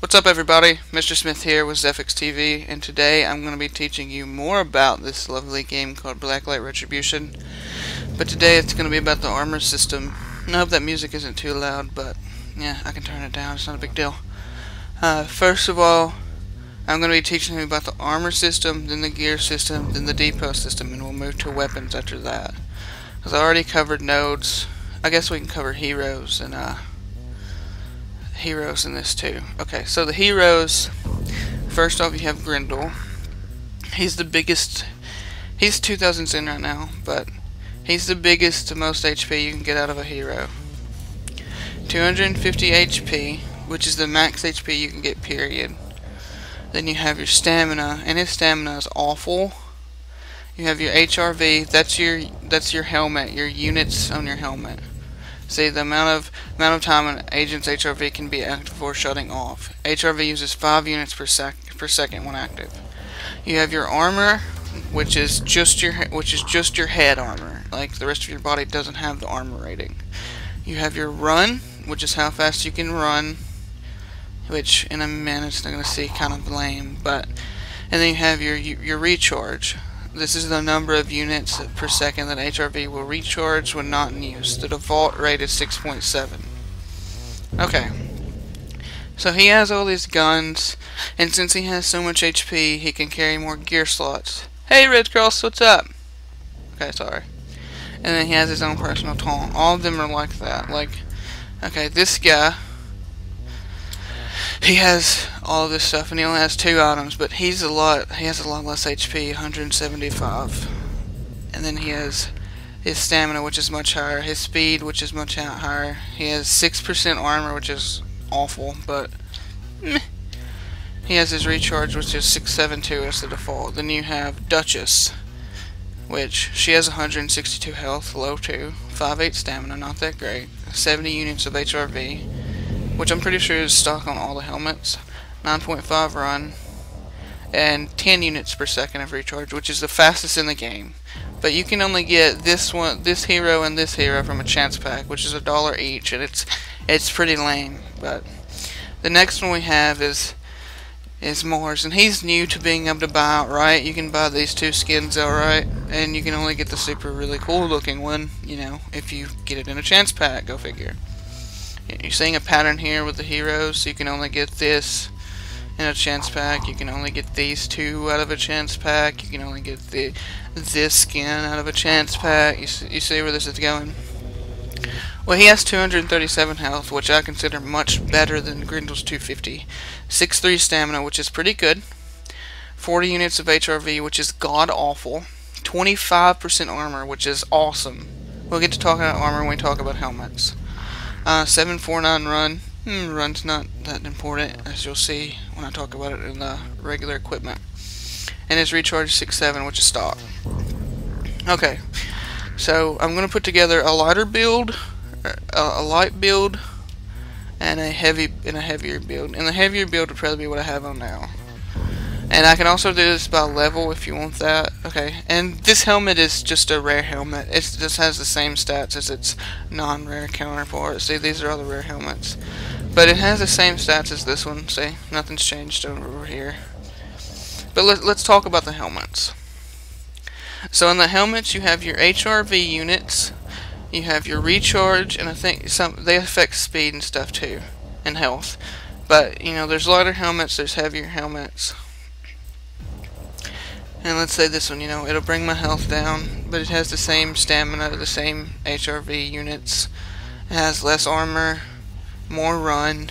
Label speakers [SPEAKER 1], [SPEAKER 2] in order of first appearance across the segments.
[SPEAKER 1] What's up everybody, Mr. Smith here with Zephix TV, and today I'm going to be teaching you more about this lovely game called Blacklight Retribution. But today it's going to be about the armor system. And I hope that music isn't too loud, but yeah, I can turn it down, it's not a big deal. First of all, I'm going to be teaching you about the armor system, then the gear system, then the depot system, and we'll move to weapons after that. Because I already covered nodes, I guess we can cover heroes and heroes in this too. Okay, so the heroes, first off you have Grendel. He's the biggest, he's 2000 Zen right now, but he's the biggest, most HP you can get out of a hero. 250 HP, which is the max HP you can get, period. Then you have your stamina, and his stamina is awful. You have your HRV, that's your helmet, your units on your helmet. See, the amount of time an agent's HRV can be active or shutting off. HRV uses 5 units per second when active. You have your armor, which is just your head armor. Like the rest of your body doesn't have the armor rating. You have your run, which is how fast you can run, which in a minute it's not going to see kind of lame, but and then you have your recharge. This is the number of units per second that HRV will recharge when not in use. The default rate is 6.7. Okay. So he has all these guns, and since he has so much HP, he can carry more gear slots. Hey Red Cross, what's up? Okay, sorry. And then he has his own personal taunt. All of them are like that. Like, okay, this guy, he has all of this stuff, and he only has 2 items, but he has a lot less HP, 175. And then he has his stamina, which is much higher, his speed, which is much higher. He has 6% armor, which is awful, but meh. He has his recharge, which is 672 as the default. Then you have Duchess, which she has 162 health, low 2, 5/8 stamina, not that great, 70 units of HRV, which I'm pretty sure is stock on all the helmets, 9.5 run, and 10 units per second of recharge, which is the fastest in the game. But you can only get this hero and this hero from a chance pack, which is $1 each, and it's pretty lame. But the next one we have is Mars, and he's new to being able to buy outright. You can buy these 2 skins outright, and you can only get the super really cool looking one, you know, if you get it in a chance pack. Go figure. You're seeing a pattern here with the heroes. So you can only get this in a chance pack. You can only get these 2 out of a chance pack. You can only get this skin out of a chance pack. You see where this is going? Well, he has 237 health, which I consider much better than Grendel's 250. 6/3 stamina, which is pretty good. 40 units of HRV, which is god awful. 25% armor, which is awesome. We'll get to talking about armor when we talk about helmets. 749 run. Run's not that important, as you'll see when I talk about it in the regular equipment. And his recharge is 6.7, which is stock. Okay, so I'm going to put together a lighter build, a light build, and a heavier build. And the heavier build would probably be what I have on now. And I can also do this by level if you want that. Okay, and this helmet is just a rare helmet. It just has the same stats as its non-rare counterpart. See, these are all the rare helmets. But it has the same stats as this one. See, nothing's changed over here. But let's talk about the helmets. So in the helmets you have your HRV units, you have your recharge, and I think they affect speed and stuff too, and health. But, you know, there's lighter helmets, there's heavier helmets. And let's say this one, you know, it'll bring my health down, but it has the same stamina, the same HRV units. It has less armor, more run,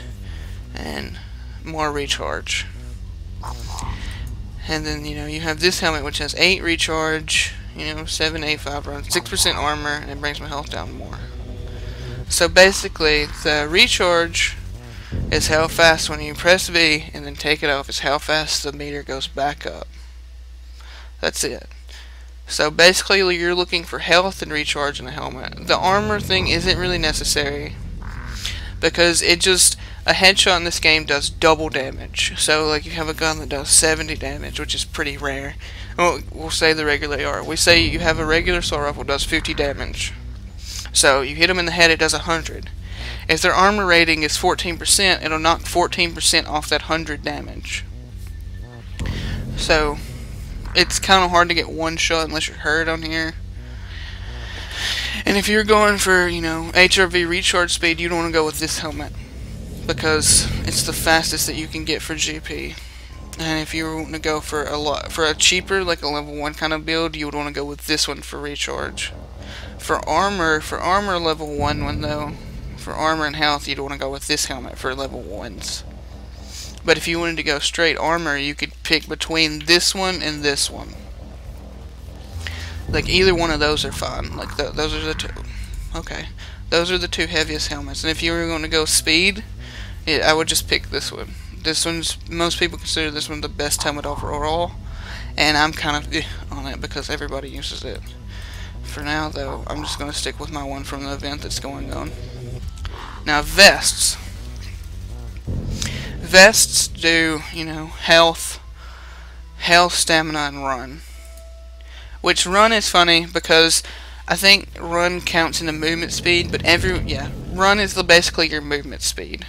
[SPEAKER 1] and more recharge. And then, you know, you have this helmet, which has 8 recharge, you know, 7, 8, 5 run, 6% armor, and it brings my health down more. So basically, the recharge is how fast when you press V and then take it off, is how fast the meter goes back up. That's it. So basically you're looking for health and recharge in the helmet. The armor thing isn't really necessary, because a headshot in this game does double damage. So like you have a gun that does 70 damage, which is pretty rare. We'll say the regular AR. We say you have a regular assault rifle does 50 damage. So you hit them in the head, it does 100. If their armor rating is 14%, it'll knock 14% off that 100 damage. So it's kind of hard to get one shot unless you're hurt on here. And if you're going for, you know, HRV recharge speed, you don't want to go with this helmet because it's the fastest that you can get for GP. And if you want to go for a cheaper, like a level 1 kind of build, you would want to go with this one for recharge. For armor level 1 though, for armor and health, you'd want to go with this helmet for level 1s. But if you wanted to go straight armor, you could pick between this one and this one. Like either one of those are fine. Like those are the two. Okay, those are the two heaviest helmets. And if you were going to go speed, I would just pick this one. This one's, most people consider this one the best helmet overall, and I'm kind of on it because everybody uses it. For now though, I'm just going to stick with my one from the event that's going on. Now vests. Vests do, you know, health, stamina, and run. Which run is funny because I think run counts in the movement speed, but run is basically your movement speed.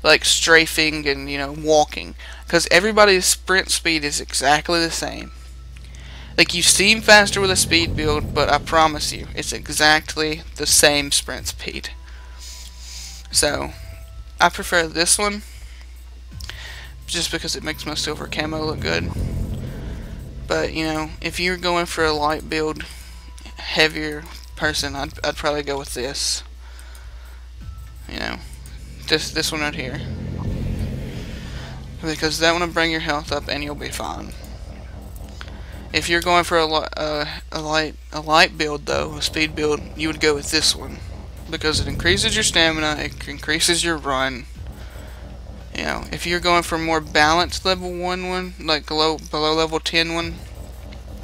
[SPEAKER 1] Like strafing and, you know, walking. Because everybody's sprint speed is exactly the same. Like, you seem faster with a speed build, but I promise you, it's exactly the same sprint speed. So, I prefer this one, just because it makes my silver camo look good. But, you know, if you're going for a light build, heavier person, I'd probably go with this. You know, this one right here. Because that one will bring your health up and you'll be fine. If you're going for a light build though, a speed build, you would go with this one. Because it increases your stamina, it increases your run. You know, if you're going for a more balanced level 1 one, like below level 10 one,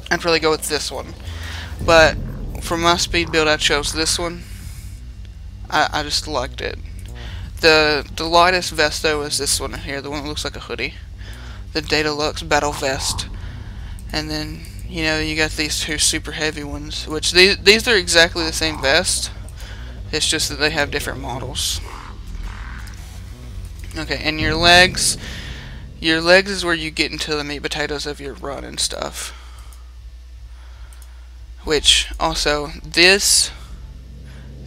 [SPEAKER 1] I'd probably go with this one. But for my speed build, I chose this one. I just liked it. The lightest vest though is this one here, the one that looks like a hoodie. The Datalux Battle Vest. And then, you know, you got these two super heavy ones, which these are exactly the same vest. It's just that they have different models. Okay, and your legs is where you get into the meat potatoes of your run and stuff. Which, also, this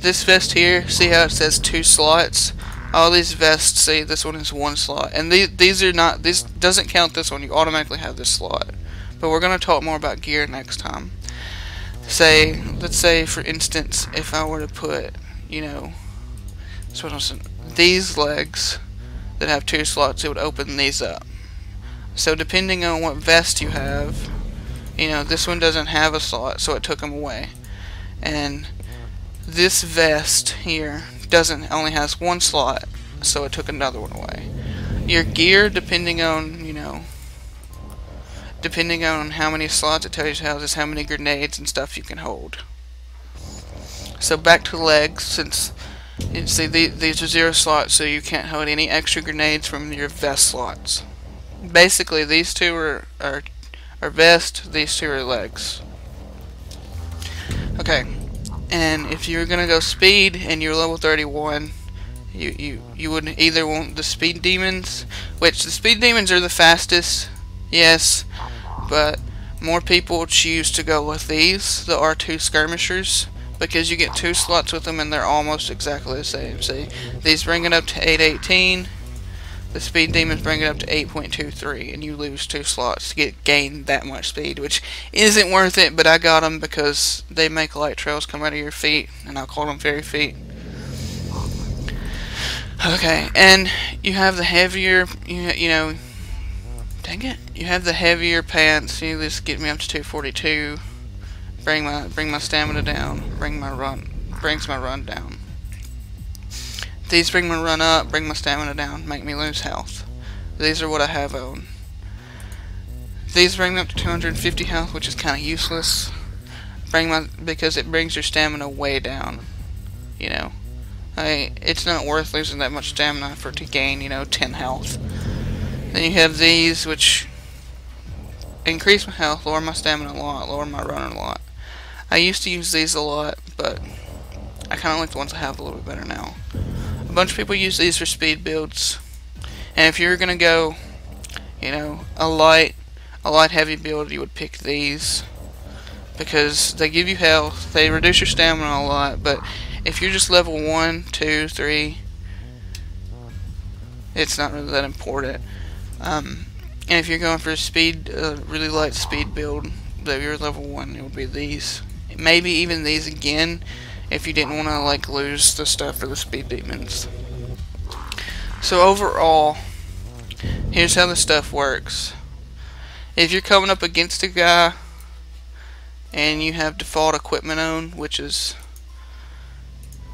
[SPEAKER 1] vest here, see how it says 2 slots? All these vests, see, this one is 1 slot. And these are not, this doesn't count this one, you automatically have this slot. But we're going to talk more about gear next time. Let's say, for instance, if I were to put, you know, these legs that have 2 slots, it would open these up. So depending on what vest you have, you know, this one doesn't have a slot, so it took them away. And this vest here only has 1 slot, so it took another one away. Your gear, depending on, you know, depending on how many slots, it tells you how many grenades and stuff you can hold. So back to legs, since you see these are 0 slots, so you can't hold any extra grenades from your vest slots. Basically, these two are vest, these two are legs. Okay, and if you're gonna go speed and you're level 31, you would either want the speed demons, which the speed demons are the fastest, yes, but more people choose to go with these, the R2 skirmishers, because you get 2 slots with them and they're almost exactly the same. See, these bring it up to 818, the speed demons bring it up to 8.23, and you lose 2 slots to gain that much speed, which isn't worth it, but I got them because they make light trails come out of your feet, and I call them fairy feet. Okay, and you have the heavier, you know, dang it, you have the heavier pants. You just get me up to 242. Bring my stamina down. Brings my run down. These bring my run up. Bring my stamina down. Make me lose health. These are what I have on. These bring me up to 250 health, which is kind of useless. Because it brings your stamina way down. You know, it's not worth losing that much stamina to gain, you know, 10 health. Then you have these, which increase my health, lower my stamina a lot, lower my run a lot. I used to use these a lot, but I kind of like the ones I have a little bit better now. bunch of people use these for speed builds, and if you're gonna go, you know, a light heavy build, you would pick these because they give you health, they reduce your stamina a lot, but if you're just level 1, 2, 3, it's not really that important. And if you're going for a speed, really light speed build, that you're level 1, it would be these. Maybe even these again, if you didn't want to like lose the stuff for the speed demons. So overall, here's how the stuff works. If you're coming up against a guy and you have default equipment on, which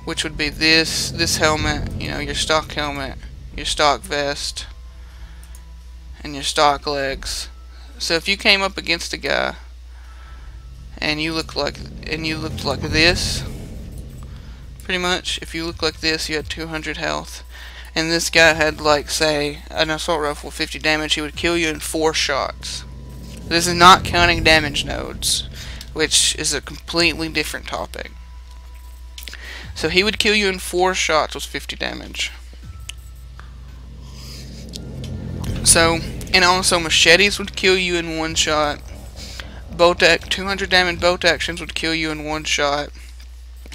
[SPEAKER 1] would be this helmet, you know, your stock helmet, your stock vest, and your stock legs. So if you came up against a guy and you looked like this, pretty much, if you look like this, you had 200 health, and this guy had, like, say, an assault rifle with 50 damage, he would kill you in 4 shots. This is not counting damage nodes, which is a completely different topic. So he would kill you in 4 shots with 50 damage. So, and also machetes would kill you in 1 shot. 200 damage bolt actions would kill you in 1 shot.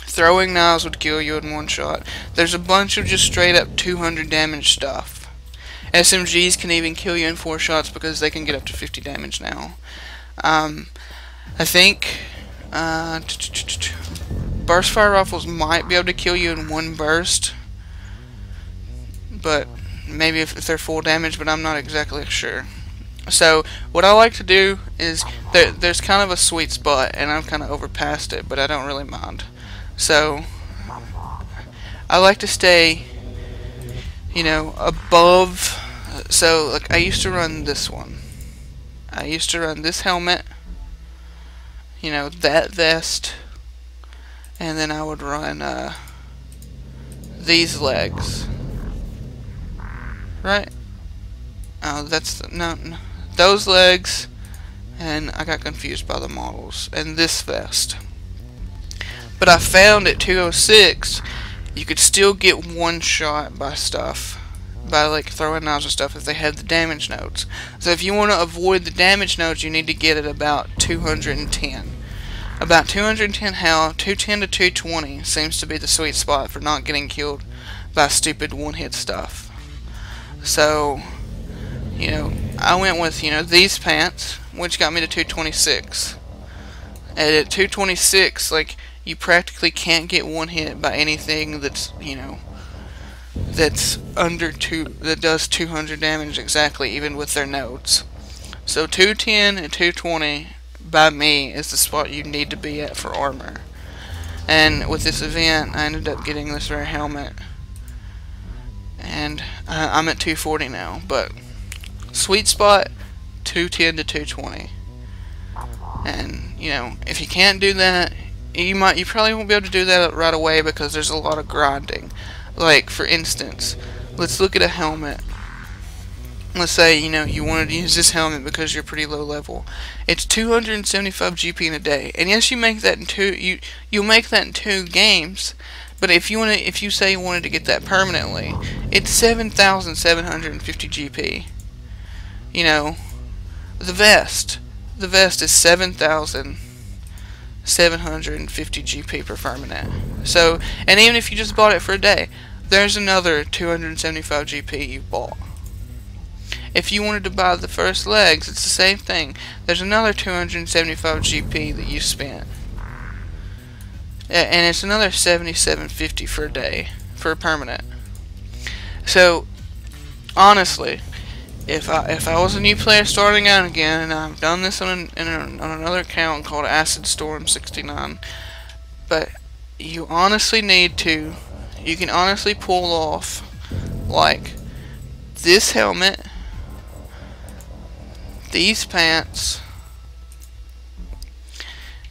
[SPEAKER 1] Throwing knives would kill you in 1 shot. There's a bunch of just straight up 200 damage stuff. SMGs can even kill you in 4 shots because they can get up to 50 damage now. I think burst fire rifles might be able to kill you in 1 burst, but maybe if they're full damage, but I'm not exactly sure. So what I like to do is there's kind of a sweet spot, and I've kind of overpassed it, but I don't really mind. So I like to stay, you know, above. So like I used to run this one. I used to run this helmet, you know, that vest, and then I would run these legs. Right? Oh, that's no, those legs, and I got confused by the models, and this vest. But I found at 206 you could still get 1 shot by stuff, by like throwing knives and stuff, if they had the damage nodes. So if you want to avoid the damage nodes, you need to get it about 210. About 210 health, 210 to 220 seems to be the sweet spot for not getting killed by stupid one-hit stuff. So, you know, I went with, you know, these pants, which got me to 226. And at 226, like, you practically can't get one hit by anything that's, you know, that's under that does 200 damage exactly, even with their nodes. So 210 and 220 by me is the spot you need to be at for armor. And with this event, I ended up getting this rare helmet, and I'm at 240 now. But sweet spot 210 to 220. And you know, if you can't do that, you probably won't be able to do that right away because there's a lot of grinding. Like for instance, let's look at a helmet. Let's say, you know, you wanted to use this helmet because you're pretty low level. It's 275 GP in a day, and yes, you make that in you'll make that in 2 games. But if you say you wanted to get that permanently, it's 7,750 GP. You know, the vest is 7,750 GP per permanent. So, and even if you just bought it for a day, there's another 275 GP you bought. If you wanted to buy the first legs, it's the same thing. There's another 275 GP that you spent. And it's another 7,750 for a day, for a permanent. So, honestly, if I was a new player starting out again, and I've done this on another account called MrSmith69, but you honestly need to, you can honestly pull off, like, this helmet, these pants,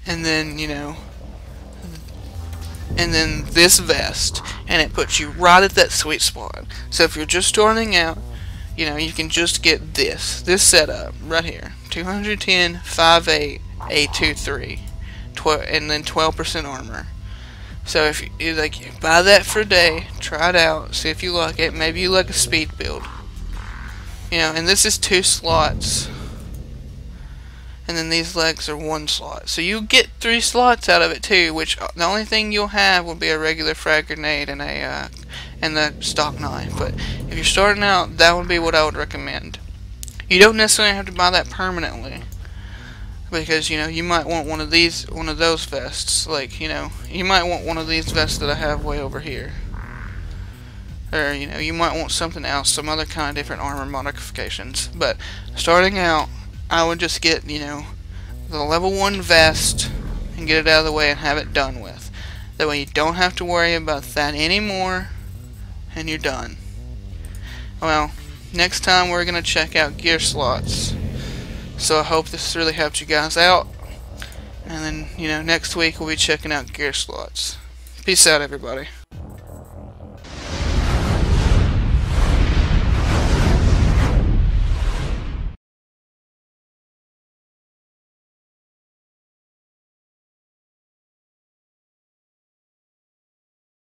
[SPEAKER 1] and then, you know, and then this vest, and it puts you right at that sweet spot. So if you're just starting out, you know, you can just get this setup right here, 210, 5.8, 823, and then 12% armor. So if you like, you buy that for a day, try it out, see if you like it. Maybe you like a speed build. You know, and this is 2 slots. And then these legs are 1 slot. So you get 3 slots out of it too, which the only thing you'll have will be a regular frag grenade and the stock knife. But if you're starting out, that would be what I would recommend. You don't necessarily have to buy that permanently, because you know, you might want one of those vests. Like, you know, you might want one of these vests that I have way over here. Or, you know, you might want something else, some other kind of different armor modifications. But starting out, I would just get, you know, the level 1 vest and get it out of the way and have it done with. That way you don't have to worry about that anymore, and you're done. Well, next time we're going to check out gear slots. So I hope this really helped you guys out. And then, you know, next week we'll be checking out gear slots. Peace out, everybody.